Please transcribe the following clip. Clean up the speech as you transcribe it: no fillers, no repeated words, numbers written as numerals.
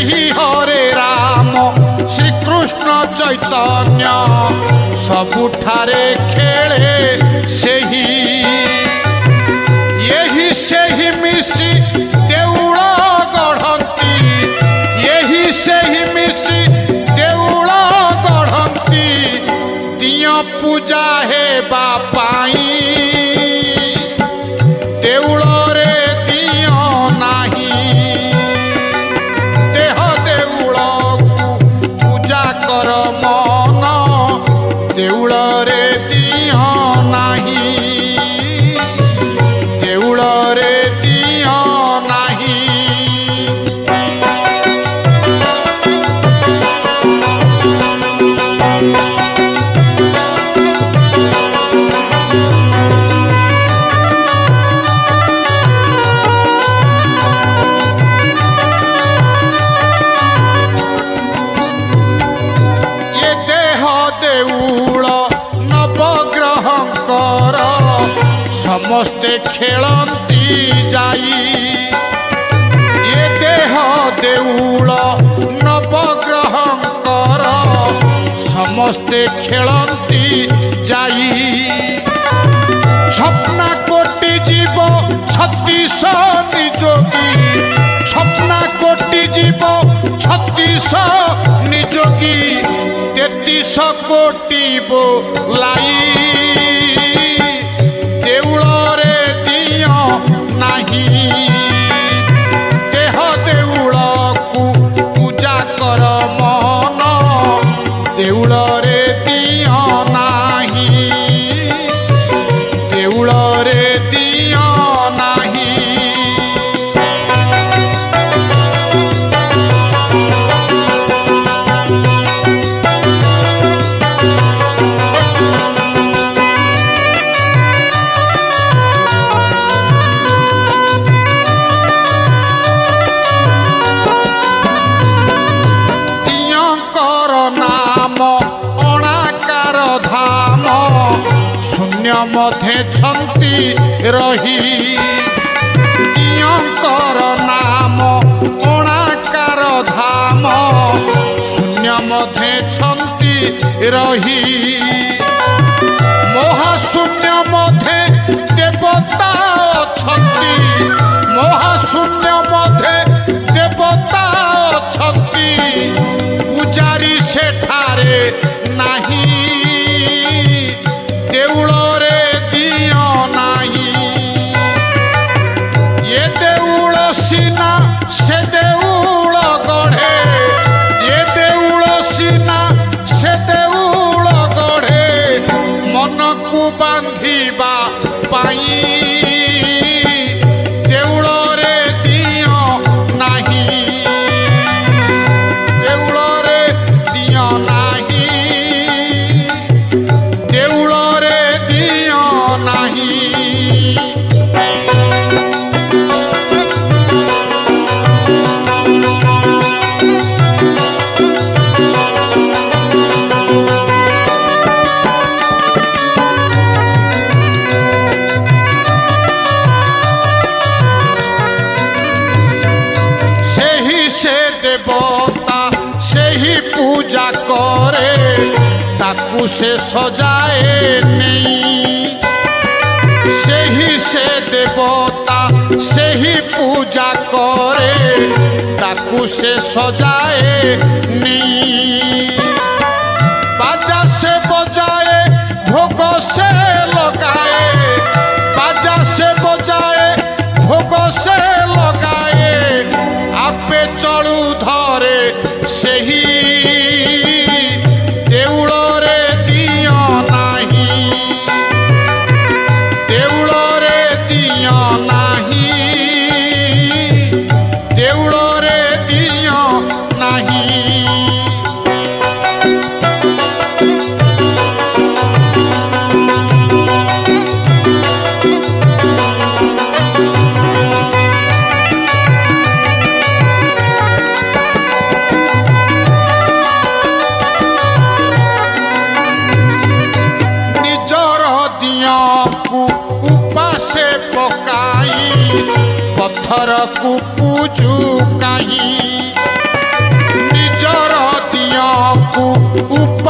ही हरे राम श्रीकृष्ण चैतन्य सबुठारे खेले सेही यही सेही मिसी देउल गढ़ंती यही सेही मिसी देउल गढ़ंती दिय पूजा हे बापाई देउल रे दिय नाही देह देउल पूजा कर मन देउल रे दिय नाही देउल रे दिय नाही ये देह देउल नवग्रहंकर समस्ते खेलती जाई ये देह देउल नवग्रहंकर समस्ते खेलती जाई स्वप्ना कोटि जीव 36 निजोगी स्वप्ना कोटि जीव 36 निजोगी 33 कोटि बोलाई देउल रे दिय नाही देह देउल को पूजा कर मन देउल रे दिय नाही देउल रे दिय नाही दियंकर नाम अणाकार धाम शून्य मध्ये छंती रही दियंकर नाम अणाकार धाम शून्य मध्ये छंती रही महाशून्य मध्ये देवता अछंती महाशून्य मध्ये देवता अछंती पूजारी सेठारे नाही देउल रे दिय नाही ये देउल सीना से देउल गढ़े ये देउल सीना से देउल गढ़े मन को बांधिबा पाई देउल रे दिय नाही देउल रे दिय नाही देउल रे दिय नाही सेही से देवता सेही पूजा करे ताकू से सजाए नहीं सेही से देवता सेही पूजा करे ताकू से सजाए नहीं बाजा से बजाए भोग से लगाए बाजा से बजाए भोग से लगाए आपे चलू धरे सेही देउल रे दिय नाही देउल रे दिय नाही देउल रे दिय नाही पत्थर को पूजू कहीं ଦିଅକୁ